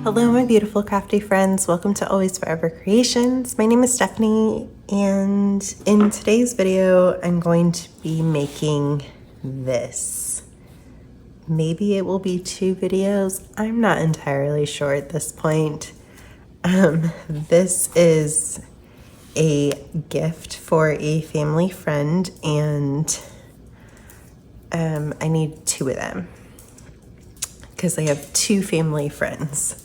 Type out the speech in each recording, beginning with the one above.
Hello, my beautiful crafty friends. Welcome to Always Forever Creations. My name is Stephanie, and in today's video, I'm going to be making this. Maybe it will be 2 videos. I'm not entirely sure at this point. This is a gift for a family friend, and I need 2 of them because I have 2 family friends.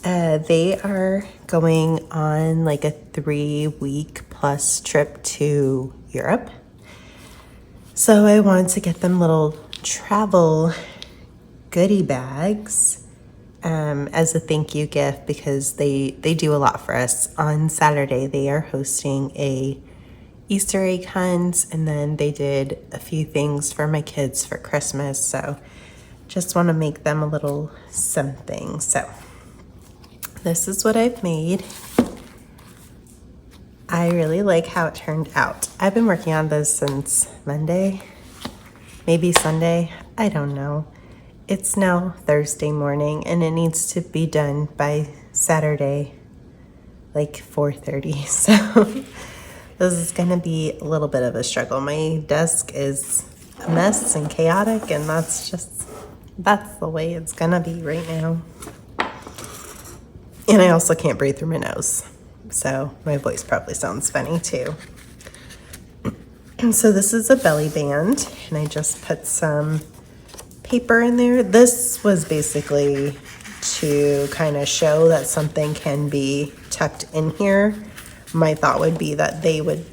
They are going on like a 3-week plus trip to Europe. So I wanted to get them little travel goodie bags as a thank you gift because they do a lot for us. On Saturday, they are hosting a Easter egg hunt, and then they did a few things for my kids for Christmas. So just want to make them a little something. So this is what I've made. I really like how it turned out. I've been working on this since Monday, maybe Sunday, I don't know. It's now Thursday morning and it needs to be done by Saturday, like 4:30. So this is gonna be a little bit of a struggle. My desk is a mess and chaotic, and that's the way it's gonna be right now. And I also can't breathe through my nose, so my voice probably sounds funny too. And so this is a belly band, and I just put some paper in there. This was basically to kind of show that something can be tucked in here. My thought would be that they would,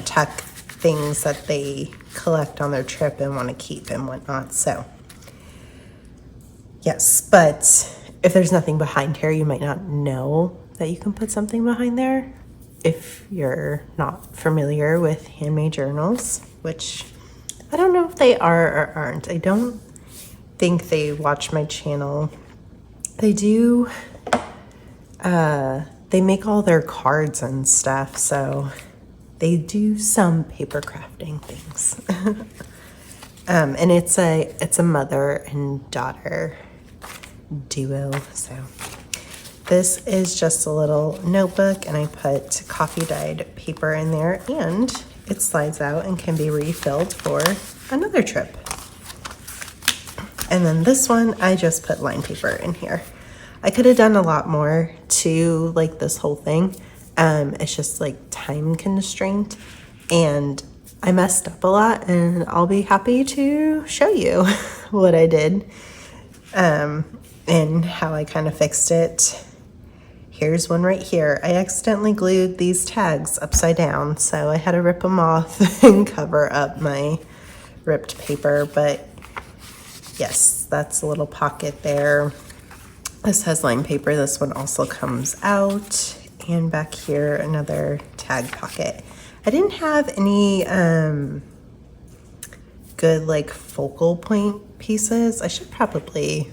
tuck things that they collect on their trip and want to keep and whatnot. So yes, but if there's nothing behind here, you might not know that you can put something behind there if you're not familiar with handmade journals, which I don't know if they are or aren't. I don't think they watch my channel. They do, they make all their cards and stuff, so they do some paper crafting things. And it's a mother and daughter duo. So this is just a little notebook, and I put coffee dyed paper in there, and it slides out and can be refilled for another trip. And then this one, I just put line paper in here. I could have done a lot more to like this whole thing. It's just like time constraint, and I messed up a lot, and I'll be happy to show you what I did. And how I kind of fixed it. Here's one right here. I accidentally glued these tags upside down, so I had to rip them off and cover up my ripped paper. But yes, that's a little pocket there. This has line paper. This one also comes out. And back here, another tag pocket. I didn't have any good like focal point pieces. I should probably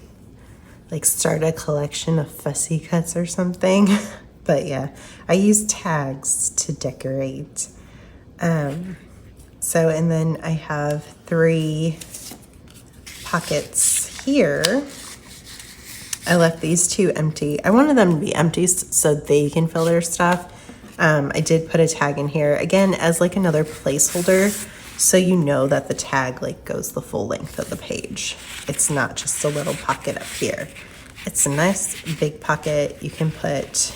like start a collection of fussy cuts or something. But yeah, I use tags to decorate. So, and then I have 3 pockets here. I left these 2 empty. I wanted them to be empty so they can fill their stuff. I did put a tag in here again as like another placeholder, so you know that the tag like goes the full length of the page. It's not just a little pocket up here. It's a nice big pocket. You can put,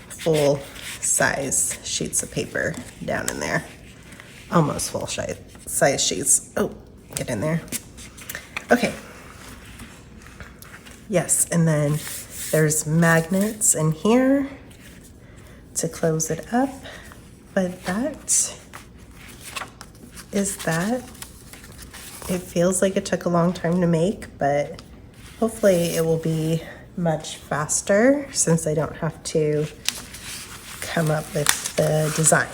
full size sheets of paper down in there. Almost full size sheets. Oh, get in there. Okay. Yes, and then there's magnets in here to close it up. But that is that. It feels like it took a long time to make, but hopefully it will be much faster since I don't have to come up with the design.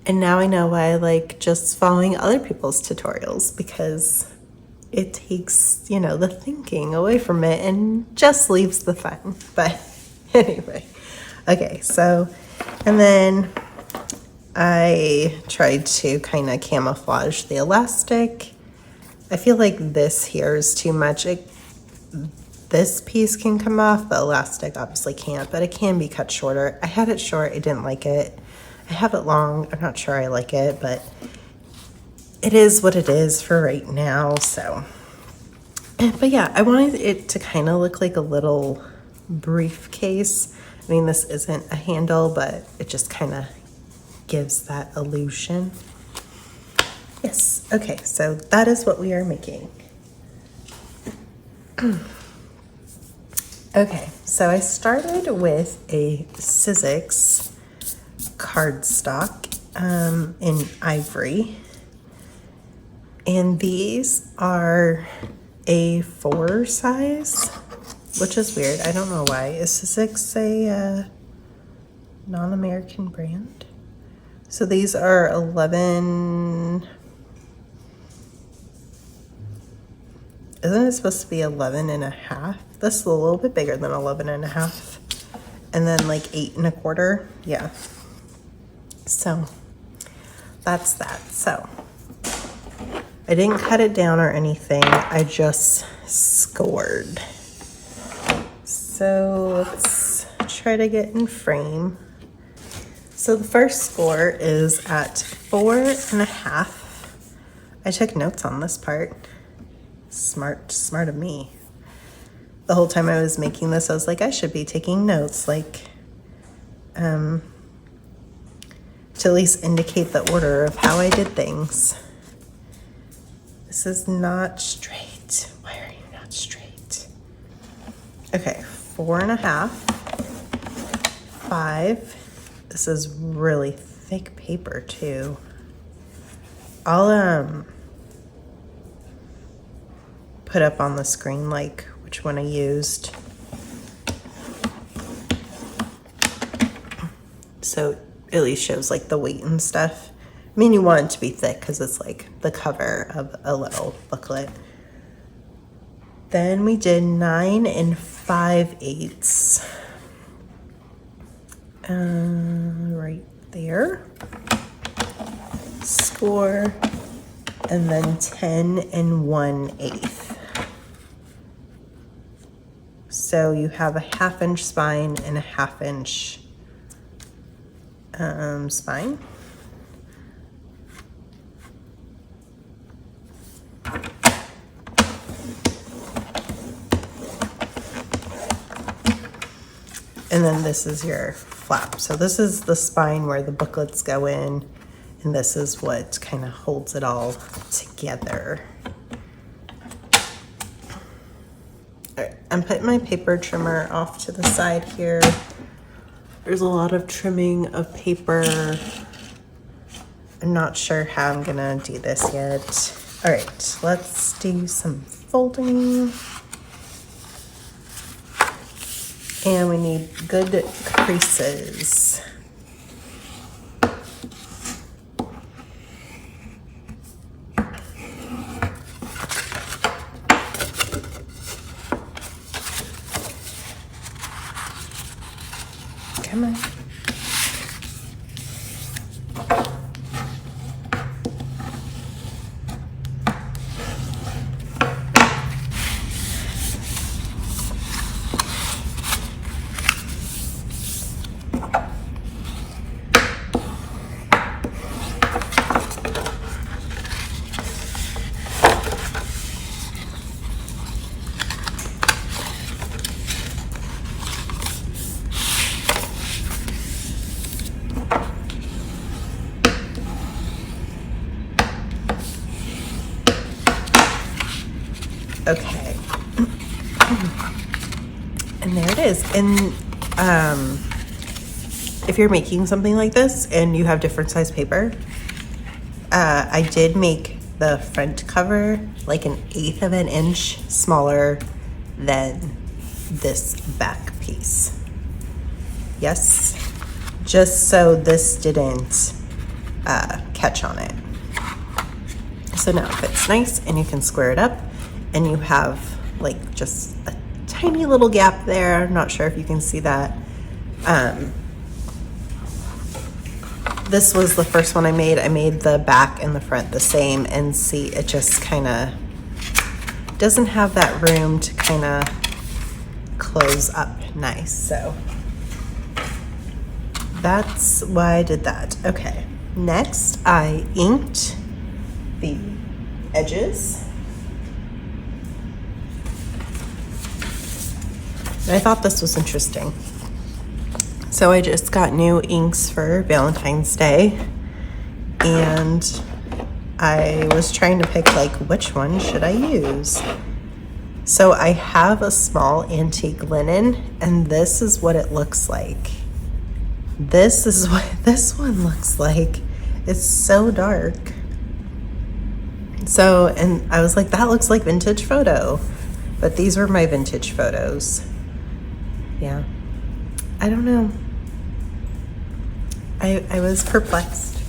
And now I know why I like just following other people's tutorials, because it takes, the thinking away from it and just leaves the fun. But anyway, okay, so, and then I tried to kind of camouflage the elastic. I feel like this here is too much. This piece can come off, the elastic obviously can't, but it can be cut shorter. I had it short, I didn't like it. I have it long, I'm not sure I like it, but it is what it is for right now, so. But yeah, I wanted it to kind of look like a little briefcase. I mean, this isn't a handle, but it just kind of gives that illusion. Yes, okay, so that is what we are making. Okay, so I started with a Sizzix cardstock in ivory. And these are A4 size, which is weird. I don't know why. Is Sizzix a non-American brand? So these are 11... Isn't it supposed to be 11 and a half? This is a little bit bigger than 11 and a half. And then like 8 1/4. Yeah. So that's that. So I didn't cut it down or anything. I just scored. So let's try to get in frame. So the first score is at 4 1/2. I took notes on this part. Smart of me. The whole time I was making this, I was like, I should be taking notes, like, to at least indicate the order of how I did things. This is not straight. Why are you not straight? Okay, 4 1/2, 5. This is really thick paper too. I'll put up on the screen like which one I used. So it at least shows like the weight and stuff. I mean, you want it to be thick because it's like the cover of a little booklet. Then we did 9 5/8. Right there. Score. And then 10 1/8. So you have a 1/2 inch spine and a 1/2 inch spine. And then this is your flap. So this is the spine where the booklets go in, and this is what kind of holds it all together. All right, I'm putting my paper trimmer off to the side here. There's a lot of trimming of paper. I'm not sure how I'm gonna do this yet. All right, let's do some folding. And we need good creases. Come on. Okay. And there it is. And if you're making something like this and you have different size paper, I did make the front cover like 1/8 of an inch smaller than this back piece. Yes, just so this didn't catch on it. So now it fits nice and you can square it up. And you have like just a tiny little gap there. I'm not sure if you can see that. This was the first one I made. I made the back and the front the same, and see, it just kind of doesn't have that room to kind of close up nice. So that's why I did that. Okay, next I inked the edges. I thought this was interesting. So I just got new inks for Valentine's Day, and I was trying to pick like which one should I use. So I have a small antique linen, and this is what it looks like. This is what this one looks like. It's so dark. So, and I was like, that looks like vintage photo, but these were my vintage photos. Yeah, I don't know. I was perplexed.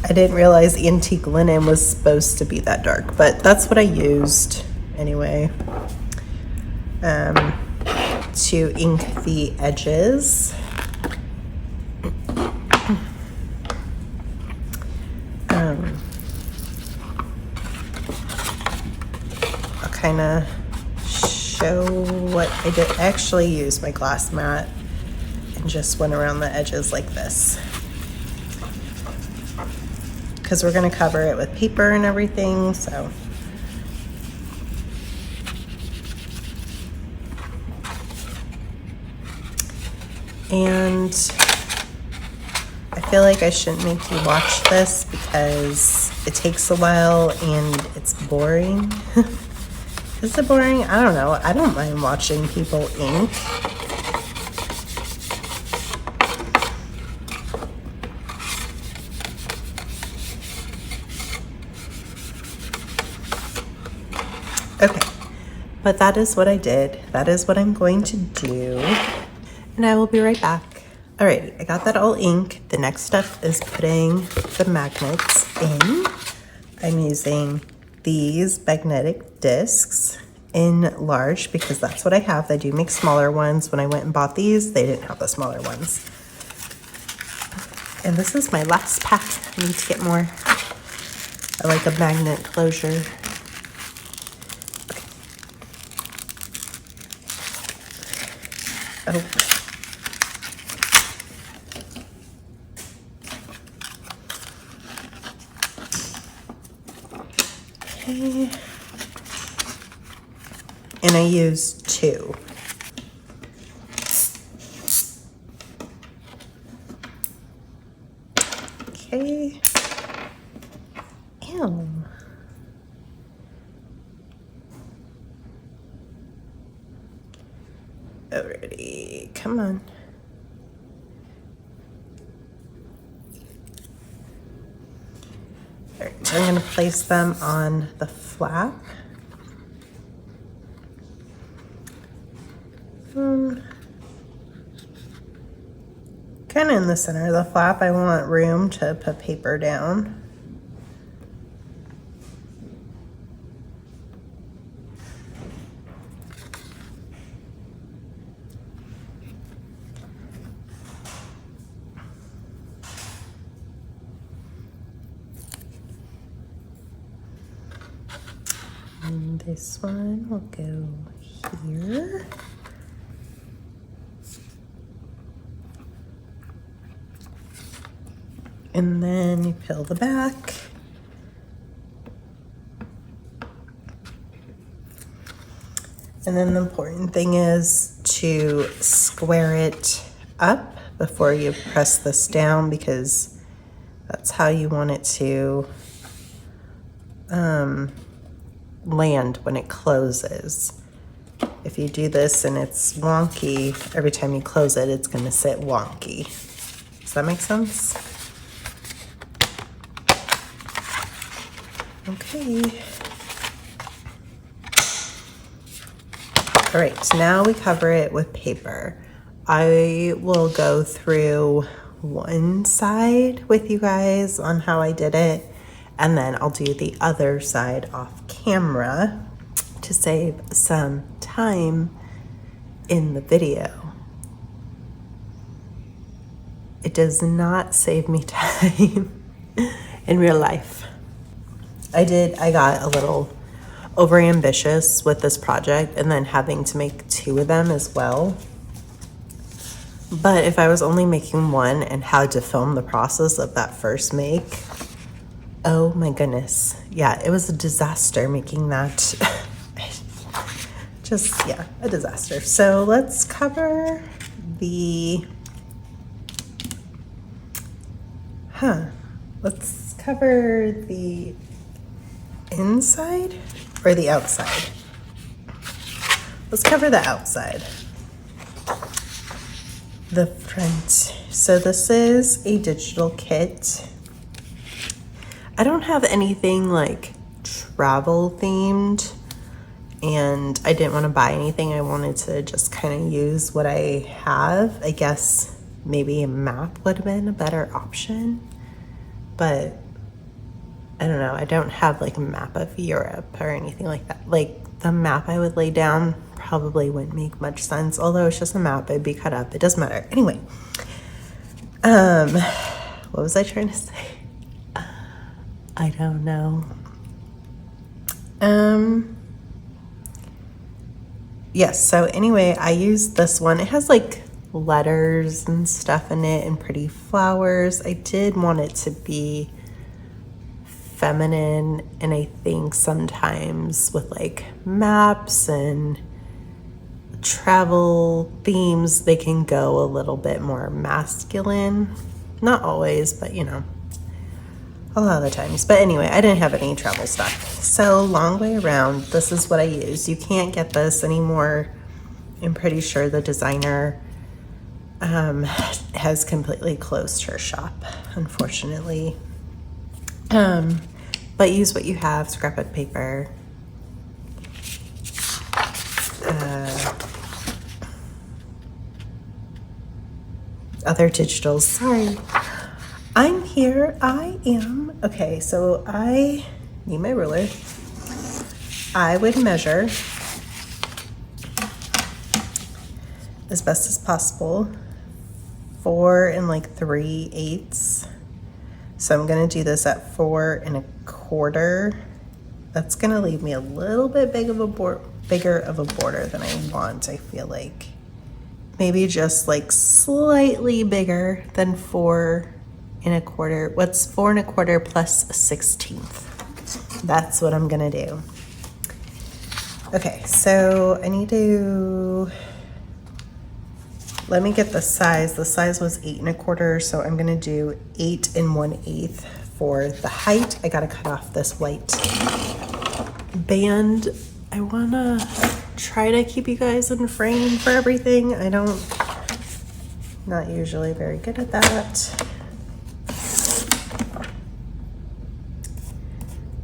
I didn't realize antique linen was supposed to be that dark, but that's what I used anyway, to ink the edges. I'll kind of show what I did. I actually used my glass mat and just went around the edges like this, because we're going to cover it with paper and everything. So and I feel like I shouldn't make you watch this because it takes a while and it's boring. Is it boring? I don't know. I don't mind watching people ink. Okay, but that is what I did. That is what I'm going to do, and I will be right back. Alrighty, I got that all inked. The next step is putting the magnets in. I'm using these magnetic discs in large because that's what I have. They do make smaller ones. When I went and bought these, they didn't have the smaller ones. And this is my last pack. I need to get more. I like a magnet closure. Oh. Okay. And I used 2. Okay. Ew. Alrighty, come on. Alright, so I'm going to place them on the flap. Kind of in the center of the flap. I want room to put paper down. And this one will go here. And then you peel the back. And then the important thing is to square it up before you press this down, because that's how you want it to land when it closes. If you do this and it's wonky, every time you close it, it's going to sit wonky. Does that make sense? Okay. All right, so now we cover it with paper. I will go through one side with you guys on how I did it, and then I'll do the other side off camera to save some time in the video. It does not save me time in real life. I got a little overambitious with this project and then having to make 2 of them as well. But if I was only making 1 and had to film the process of that first make, oh my goodness. Yeah, it was a disaster making that. Just, yeah, a disaster. So let's cover the, let's cover the inside or the outside. Let's cover the outside. The front. So this is a digital kit. I don't have anything like travel themed, and I didn't want to buy anything. I wanted to just kind of use what I have. I guess maybe a map would have been a better option, but I don't know. I don't have like a map of Europe or anything like that. Like the map I would lay down probably wouldn't make much sense, although it's just a map. It'd be cut up. It doesn't matter. Anyway, what was I trying to say? I don't know. Yes, so anyway, I used this one. It has like letters and stuff in it and pretty flowers. I did want it to be feminine, and I think sometimes with like maps and travel themes, they can go a little bit more masculine. Not always, but you know, a lot of the times. But anyway, I didn't have any travel stuff. So long way around, this is what I use. You can't get this anymore. I'm pretty sure the designer has completely closed her shop, unfortunately. But use what you have, scrapbook paper. Other digitals, sorry. I'm here, I am. Okay, so I need my ruler. I would measure as best as possible 4 3/8. So I'm gonna do this at 4 1/4. That's gonna leave me a little bit bigger of a border than I want, I feel like. Maybe just like slightly bigger than 4 1/4. What's 4 1/4 plus a 16th? That's what I'm gonna do. Okay, so I need to, let me get the size. The size was 8 1/4, so I'm gonna do 8 1/8 for the height. I gotta cut off this white band. I wanna try to keep you guys in frame for everything. Not usually very good at that.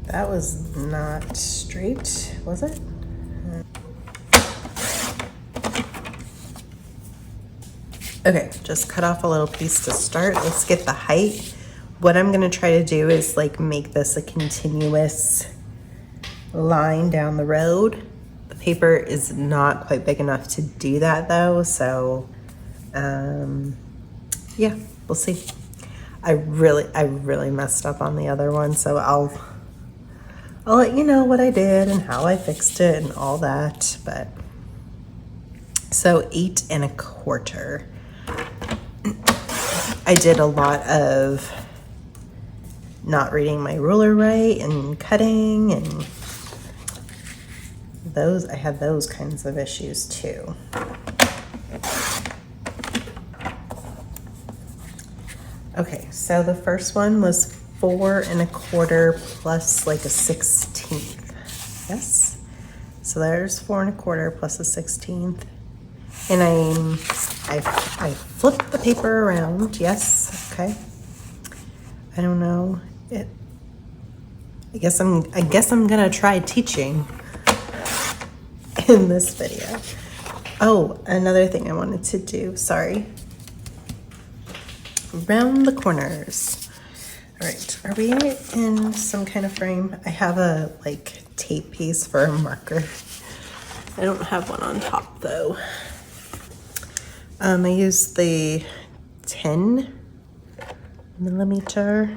That was not straight, was it? Okay, just cut off a little piece to start. Let's get the height. What I'm gonna try to do is like make this a continuous line down the road. The paper is not quite big enough to do that though, so yeah, we'll see. I really messed up on the other one, so I'll let you know what I did and how I fixed it and all that. But so 8 1/4. I did a lot of not reading my ruler right and cutting, and I had those kinds of issues too. Okay, so the first one was 4 1/4 plus like a 16th. Yes. So there's 4 1/4 plus a 16th. And I flipped the paper around. Yes. Okay. I don't know. I guess I'm gonna try teaching in this video. Oh, another thing I wanted to do. Sorry. Round the corners. All right. Are we in some kind of frame? I have a like tape piece for a marker. I don't have one on top though. I used the 10 millimeter.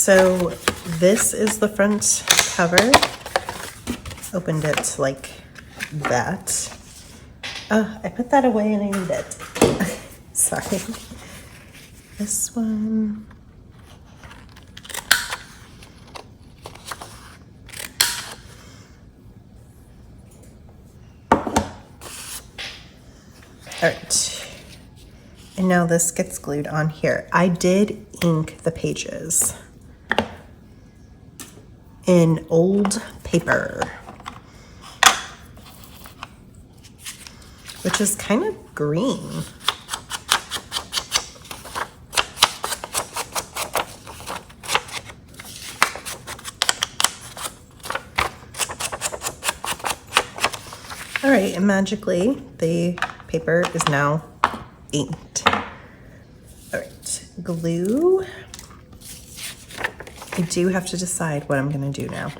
So this is the front cover. Opened it like that. Oh, I put that away and I need it. Sorry. This one. All right. And now this gets glued on here. I did ink the pages in old paper, which is kind of green. All right, and magically the paper is now inked. All right, glue. I do have to decide what I'm gonna do now.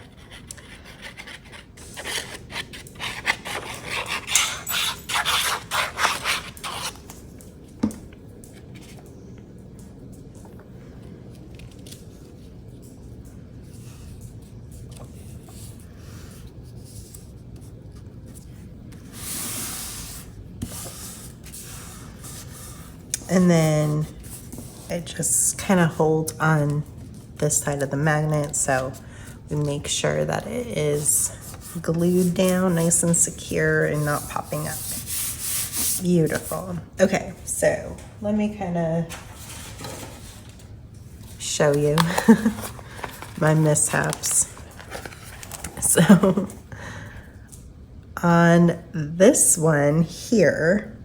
And then I just kind of hold on this side of the magnet so we make sure that it is glued down nice and secure and not popping up. Beautiful. Okay, so let me kind of show you my mishaps. So on this one here,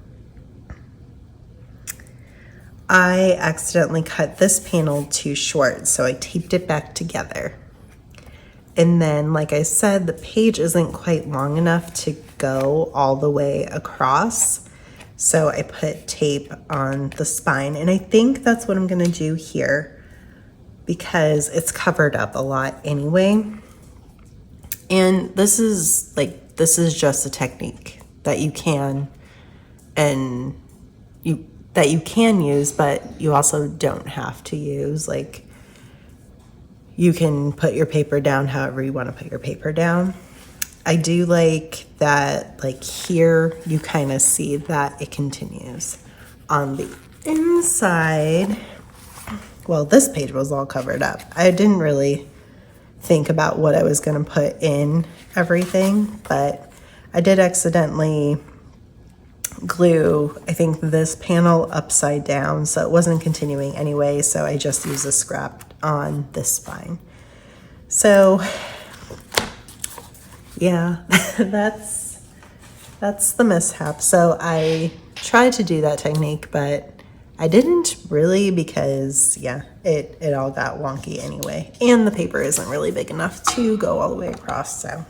I accidentally cut this panel too short, so I taped it back together. And then, like I said, the page isn't quite long enough to go all the way across, so I put tape on the spine. And I think that's what I'm gonna do here because it's covered up a lot anyway. And this is just a technique that you can use, but you also don't have to use. Like, you can put your paper down however you want to put your paper down. I do like that, like here, you kind of see that it continues. On the inside, well, this page was all covered up. I didn't really think about what I was going to put in everything, but I did accidentally glue, I think, this panel upside down, so it wasn't continuing anyway, so I just used a scrap on this spine. So yeah, that's the mishap. So I tried to do that technique, but I didn't really because, yeah, it all got wonky anyway, and the paper isn't really big enough to go all the way across. So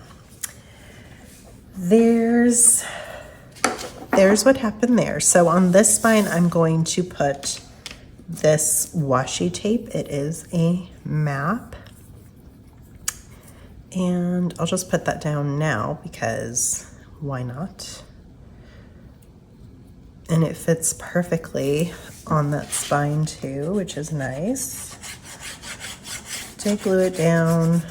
there's what happened there. So on this spine, I'm going to put this washi tape. It is a map. And I'll just put that down now because why not? And it fits perfectly on that spine too, which is nice. To glue it down.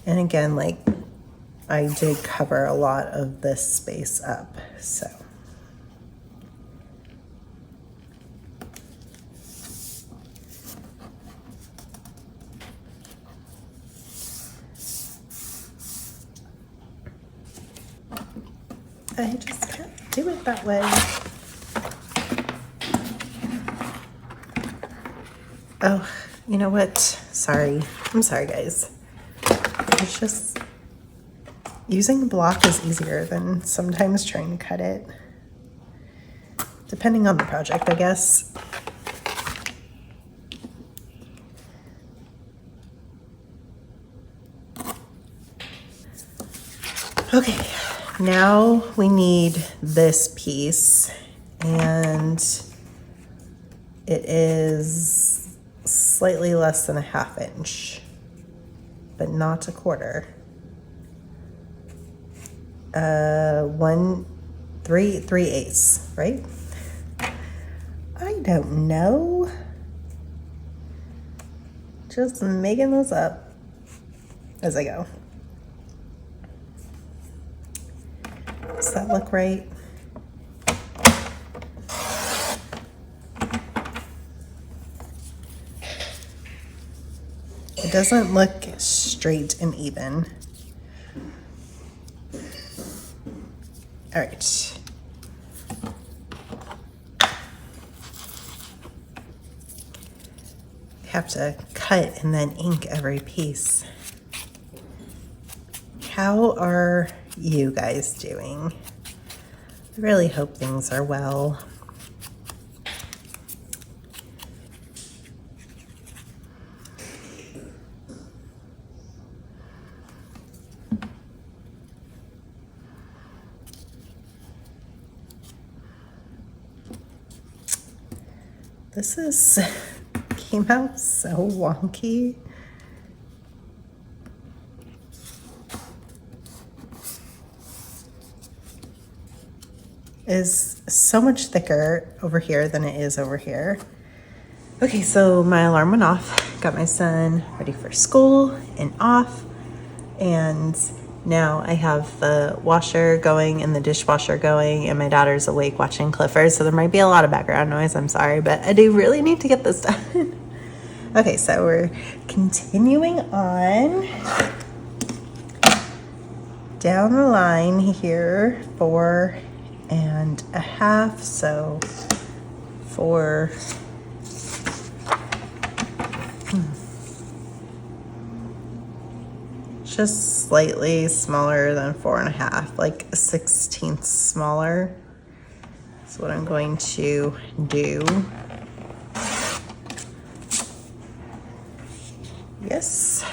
And again, like, I did cover a lot of this space up, so. I just can't do it that way. Oh, you know what? Sorry. I'm sorry, guys. It's just, using a block is easier than sometimes trying to cut it. Depending on the project, I guess. Okay, now we need this piece, and it is slightly less than a 1/2 inch, but not a 1/4. 3/8, right? I don't know. just making those up as I go. Does that look right? It doesn't look straight and even. All right. Have to cut and then ink every piece. How are you guys doing? I really hope things are well. This came out so wonky. Is so much thicker over here than it is over here. Okay, so my alarm went off. Got my son ready for school and off. And now I have the washer going and the dishwasher going, and my daughter's awake watching Clifford. So there might be a lot of background noise. I'm sorry, but I do really need to get this done. Okay, so we're continuing on down the line here, 4.5, so 4. Just slightly smaller than 4.5, like a 1/16 smaller. That's what I'm going to do. Yes.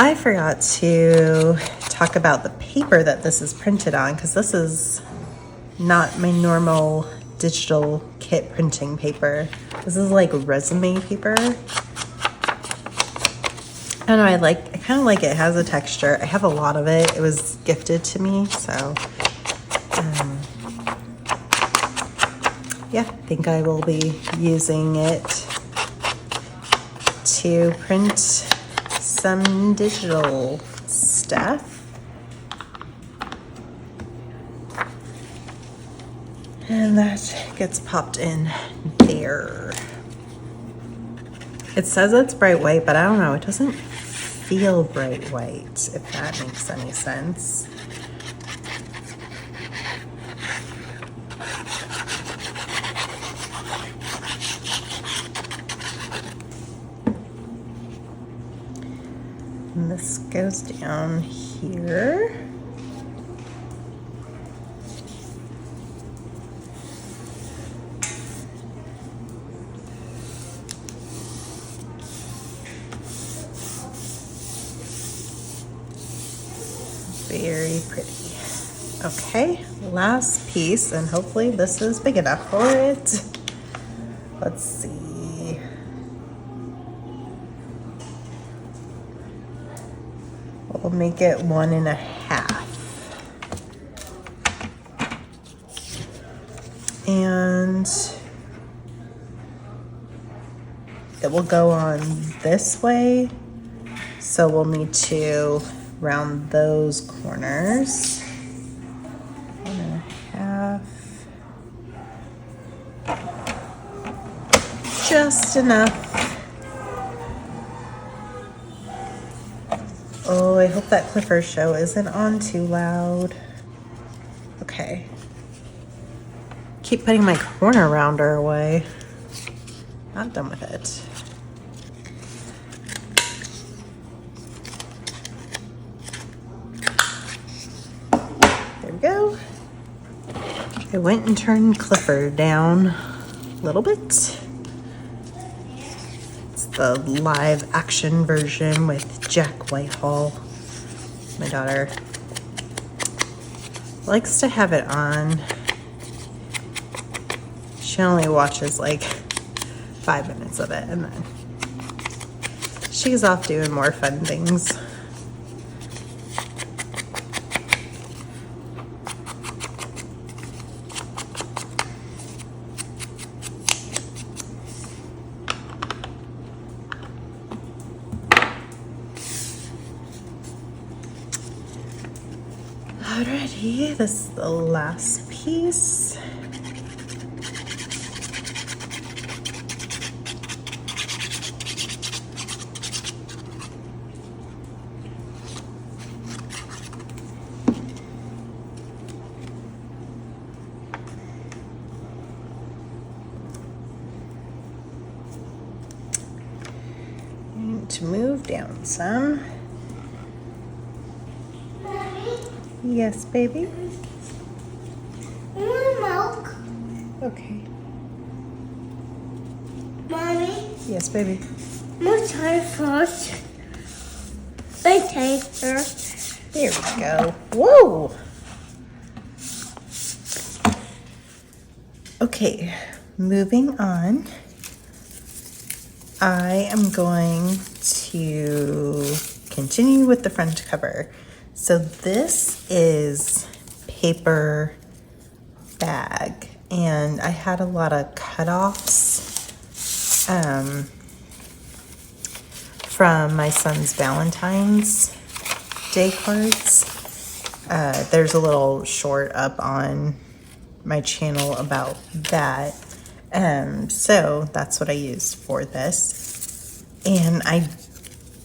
I forgot to talk about the paper that this is printed on, because this is not my normal digital kit printing paper. This is like resume paper. I don't know, I kind of like it. It has a texture. I have a lot of it. It was gifted to me, so yeah, I think I will be using it to print some digital stuff. And that gets popped in there. It says it's bright white, but I don't know. It doesn't feel bright white, if that makes any sense. And this goes down here. Very pretty. Okay, last piece, and hopefully this is big enough for it. Let's see. We'll make it 1.5. And it will go on this way, so we'll need to round those corners. 1.5. Just enough. Oh, I hope that Clifford show isn't on too loud. Okay. Keep putting my corner rounder away. Not done with it. There we go. I went and turned Clifford down a little bit. The live action version with Jack Whitehall. My daughter likes to have it on. She only watches like 5 minutes of it, and then She's off doing more fun things. Alrighty, this is the last piece. To move down some. Mommy? Yes, baby. I want milk. Okay. Mommy? Yes, baby. I'm gonna try first. I taste first. There we go. Whoa! Okay, moving on. I am going to continue with the front cover. So this is paper bag, and I had a lot of cutoffs from my son's Valentine's Day cards. There's a little short up on my channel about that. So that's what I used for this. And I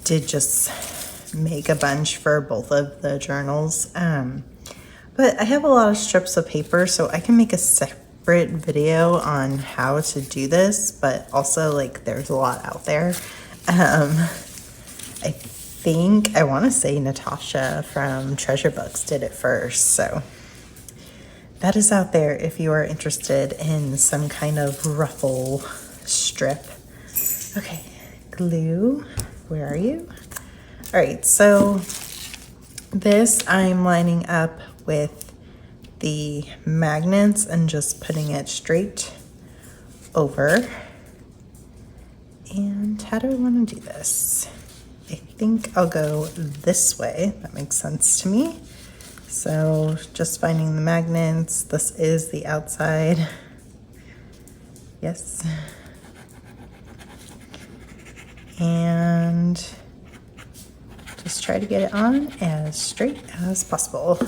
did just make a bunch for both of the journals. But I have a lot of strips of paper, so I can make a separate video on how to do this, but also like there's a lot out there. I want to say Natasha from Treasure Books did it first, so that is out there if you are interested in some kind of ruffle strip. Okay, glue, where are you? All right, so this I'm lining up with the magnets and just putting it straight over. And how do I want to do this? I think I'll go this way. That makes sense to me. So just finding the magnets. This is the outside. Yes. And just try to get it on as straight as possible.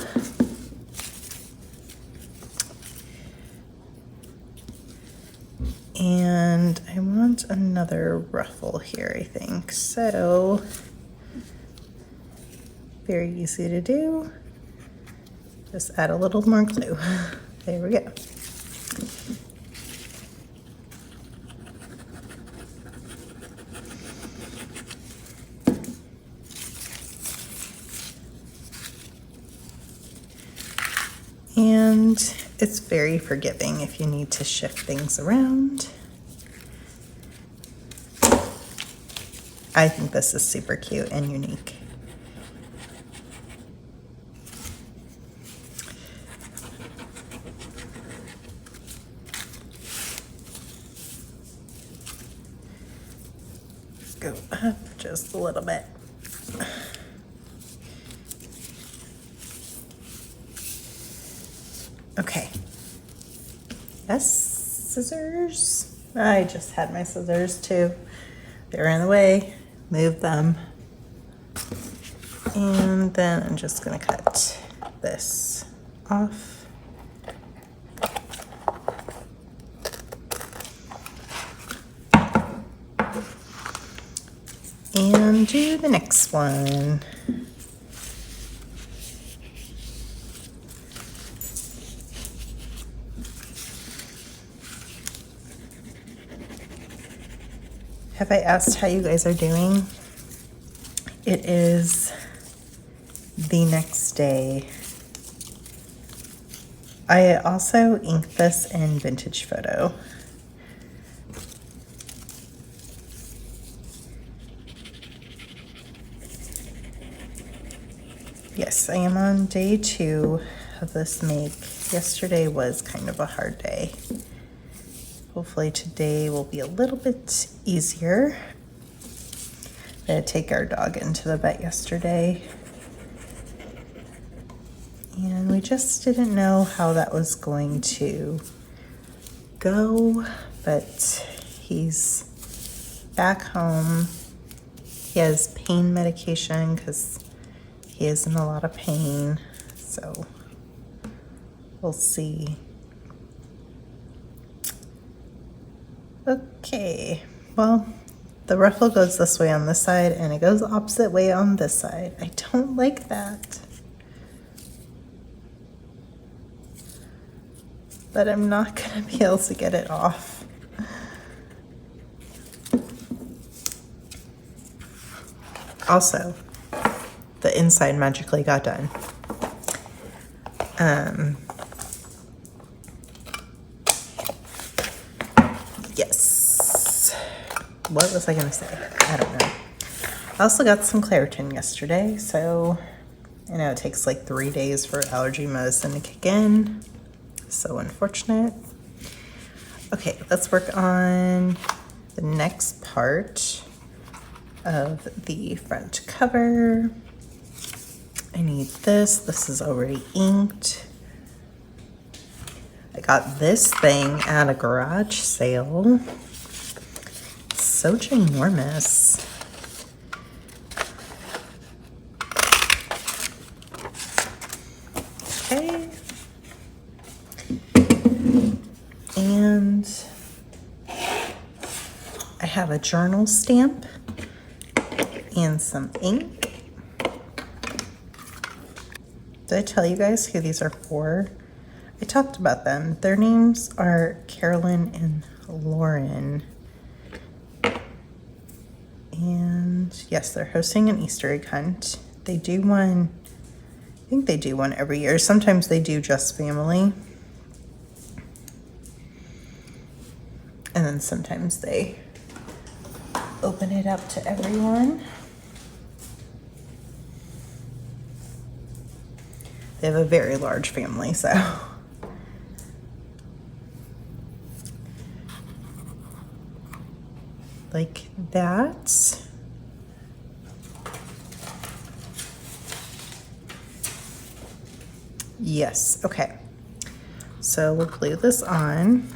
And I want another ruffle here, I think. So, very easy to do. Just add a little more glue. There we go. And it's very forgiving if you need to shift things around. I think this is super cute and unique. Go up just a little bit. Okay. Yes, scissors. I just had my scissors too. They're in the way. Move them. And then I'm just gonna cut this off. And do the next one. Have I asked how you guys are doing? It is the next day. I also inked this in Vintage Photo. Yes, I am on day 2 of this make. Yesterday was kind of a hard day. Hopefully today will be a little bit easier. I had to take our dog into the vet yesterday. And we just didn't know how that was going to go, but he's back home. He has pain medication because he is in a lot of pain, so we'll see. Okay, well, the ruffle goes this way on this side and it goes the opposite way on this side. I don't like that. But I'm not gonna be able to get it off. Also, the inside magically got done. Yes. What was I gonna say? I don't know. I also got some Claritin yesterday, so I know it takes like 3 days for allergy medicine to kick in. So unfortunate. Okay, let's work on the next part of the front cover. I need this. This is already inked. I got this thing at a garage sale. It's so ginormous. Okay. And I have a journal stamp and some ink. Did I tell you guys who these are for? I talked about them. Their names are Carolyn and Lauren. And yes, they're hosting an Easter egg hunt. They do one, I think they do one every year. Sometimes they do just family. And then sometimes they open it up to everyone. They have a very large family, so. Like that. Yes, okay. So we'll glue this on.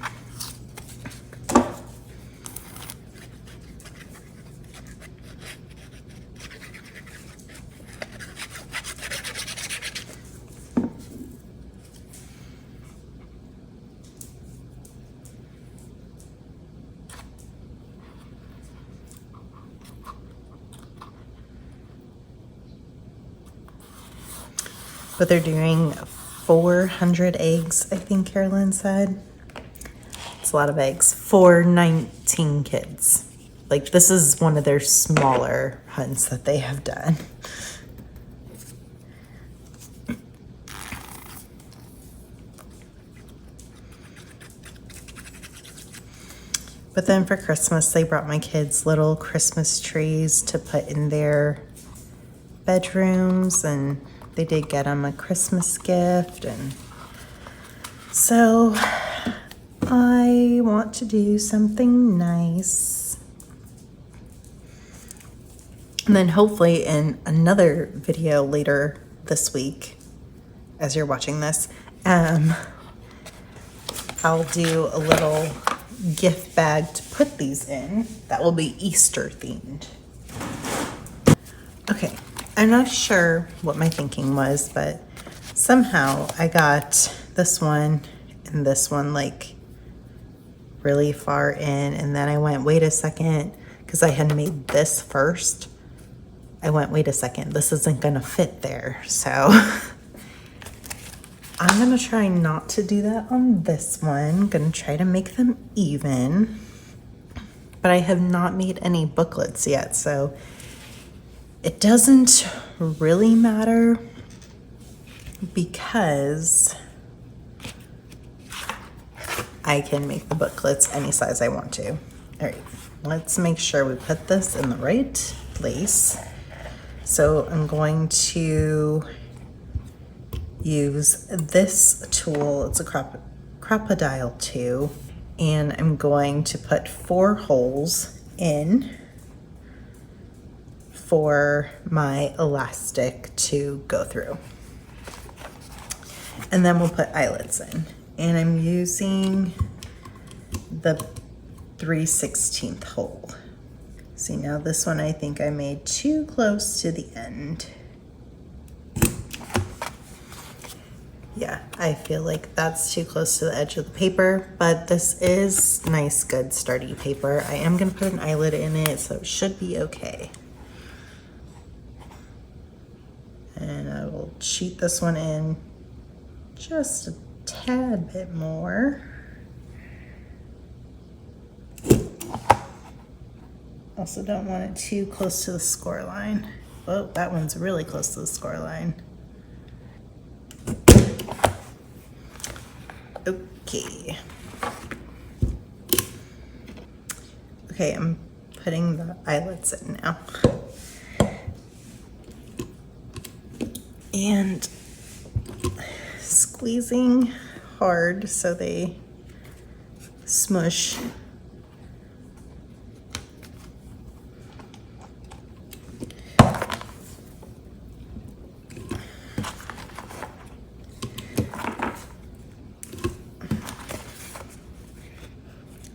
But they're doing 400 eggs, I think Carolyn said. It's a lot of eggs for 19 kids. Like, this is one of their smaller hunts that they have done. But then for Christmas, they brought my kids little Christmas trees to put in their bedrooms, and they did get them a Christmas gift. And so I want to do something nice. And then hopefully in another video later this week, as you're watching this, I'll do a little gift bag to put these in that will be Easter themed. Okay, I'm not sure what my thinking was, but somehow I got this one and this one like really far in, and then I went, wait a second, because I had made this first. I went, wait a second, this isn't gonna fit there. So I'm gonna try not to do that on this one. I'm gonna try to make them even, but I have not made any booklets yet, so it doesn't really matter because I can make the booklets any size I want to. All right, let's make sure we put this in the right place. So I'm going to use this tool. It's a crocodile 2, and I'm going to put 4 holes in. for my elastic to go through. And then we'll put eyelets in. And I'm using the 3/16 hole. See, now this one I think I made too close to the end. Yeah, I feel like that's too close to the edge of the paper, but this is nice, good, sturdy paper. I am gonna put an eyelet in it, so it should be okay. And I will cheat this one in just a tad bit more. Also don't want it too close to the score line. Oh, that one's really close to the score line. Okay. Okay, I'm putting the eyelets in now. And squeezing hard so they smush.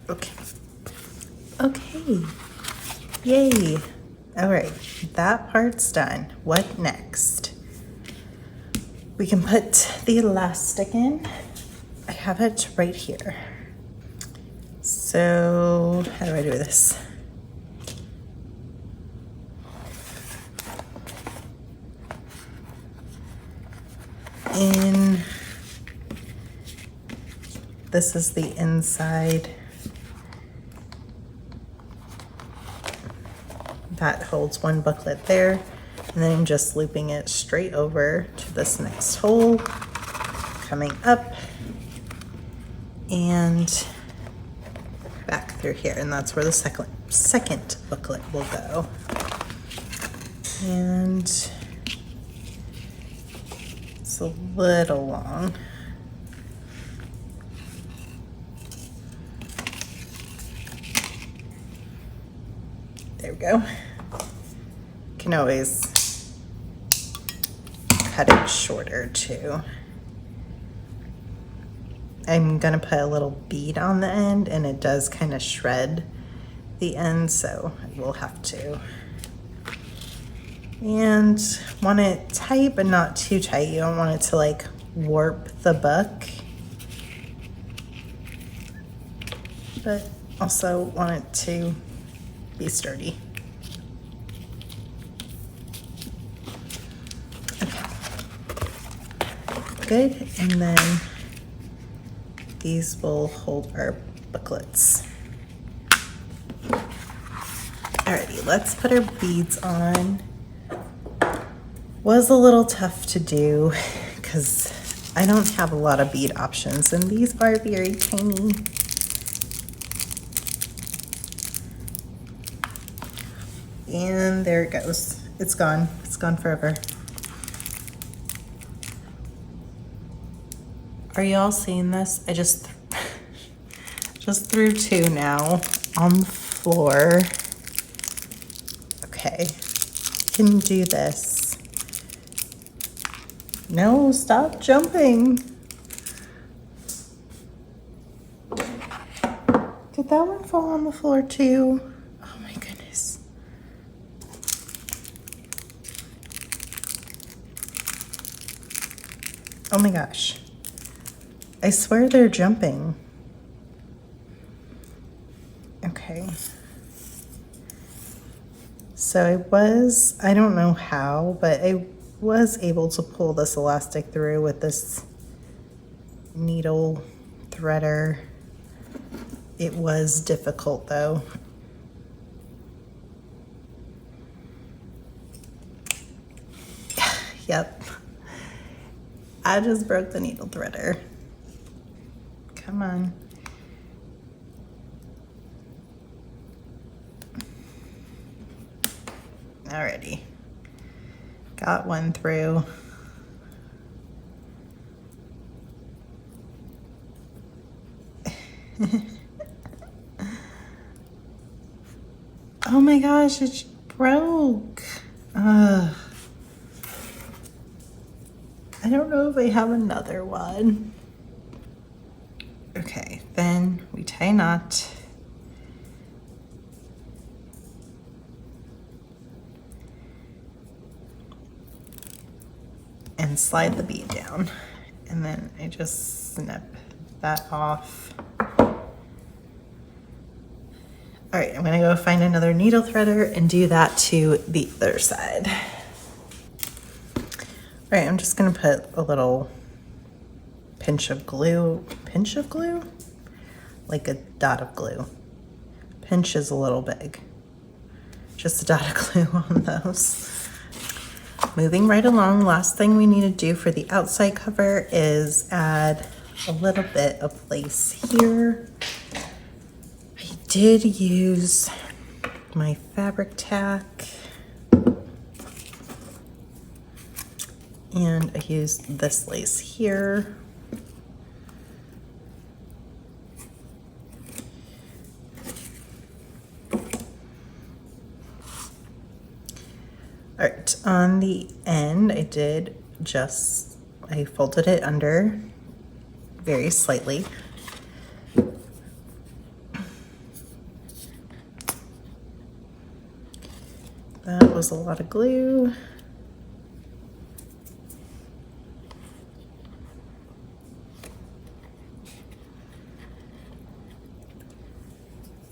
Okay. Okay. Yay. All right, that part's done. What next? We can put the elastic in. I have it right here. So how do I do this? This is the inside. That holds one booklet there, and then I'm just looping it straight over to this next hole, coming up and back through here, and that's where the second booklet will go. And it's a little long. There we go. Can always cut it shorter too. I'm gonna put a little bead on the end, and it does kind of shred the end, so I will have to. And want it tight, but not too tight. You don't want it to like warp the book, but also want it to be sturdy. Okay. Good, and then these will hold our booklets. Alrighty, let's put our beads on. Was a little tough to do because I don't have a lot of bead options, and these are very tiny. And there it goes. It's gone. It's gone forever. Are you all seeing this? I just threw two now on the floor. Okay, can do this. No, stop jumping. Did that one fall on the floor too? Oh my goodness. Oh my gosh. I swear they're jumping. Okay. So I don't know how, but I was able to pull this elastic through with this needle threader. It was difficult though. Yep. I just broke the needle threader. Come on. Alrighty. Got one through. Oh my gosh, it broke. I don't know if I have another one. Okay, then we tie a knot. And slide the bead down. And then I just snip that off. All right, I'm gonna go find another needle threader and do that to the other side. All right, I'm just gonna put a little pinch of glue, like a dot of glue. Pinch is a little big. Just a dot of glue on those. Moving right along, last thing we need to do for the outside cover is add a little bit of lace here. I did use my fabric tack and I used this lace here. All right, on the end, I folded it under very slightly. That was a lot of glue.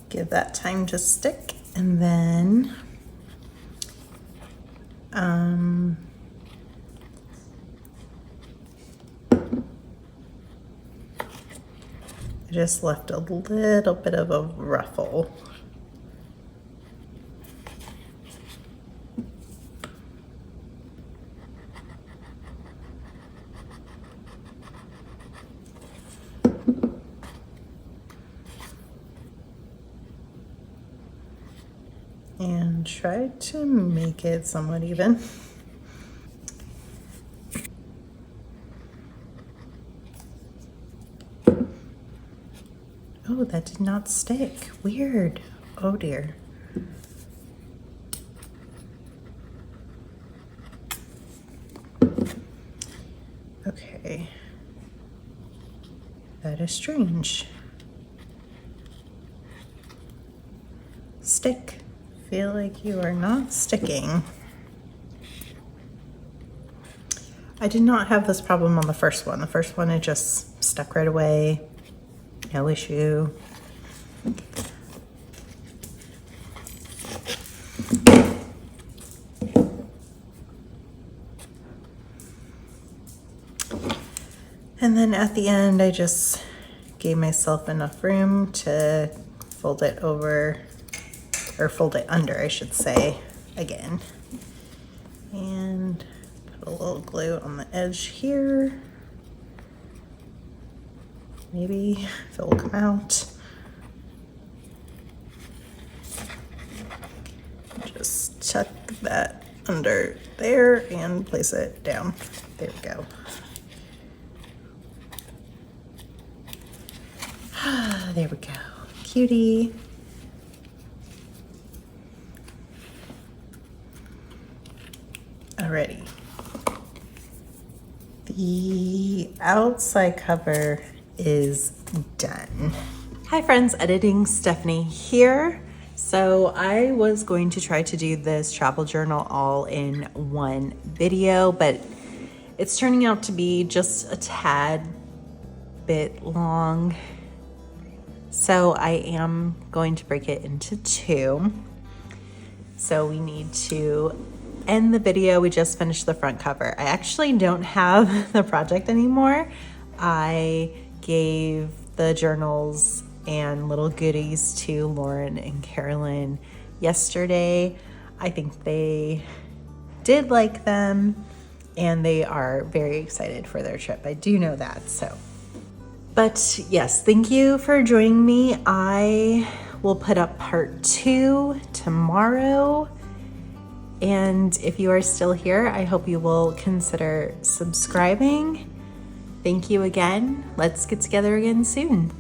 Give that time to stick, and then I just left a little bit of a ruffle. And try to make it somewhat even. Oh, that did not stick. Weird. Oh dear. Okay. That is strange. Stick. Feel like you are not sticking. I did not have this problem on the first one. The first one, it just stuck right away. No issue. And then at the end, I just gave myself enough room to fold it over, or fold it under, I should say, again. And put a little glue on the edge here. Maybe if it will come out. Just tuck that under there and place it down. There we go. There we go. Cutie. Alrighty. The outside cover is done. Hi friends, Editing Stephanie here. So I was going to try to do this travel journal all in one video, but it's turning out to be just a tad bit long. So I am going to break it into two. So we need to end the video. We just finished the front cover. I actually don't have the project anymore. I gave the journals and little goodies to Lauren and Carolyn yesterday. I think they did like them and they are very excited for their trip. I do know that, so. But yes, thank you for joining me. I will put up part 2 tomorrow. And if you are still here, I hope you will consider subscribing. Thank you again. Let's get together again soon.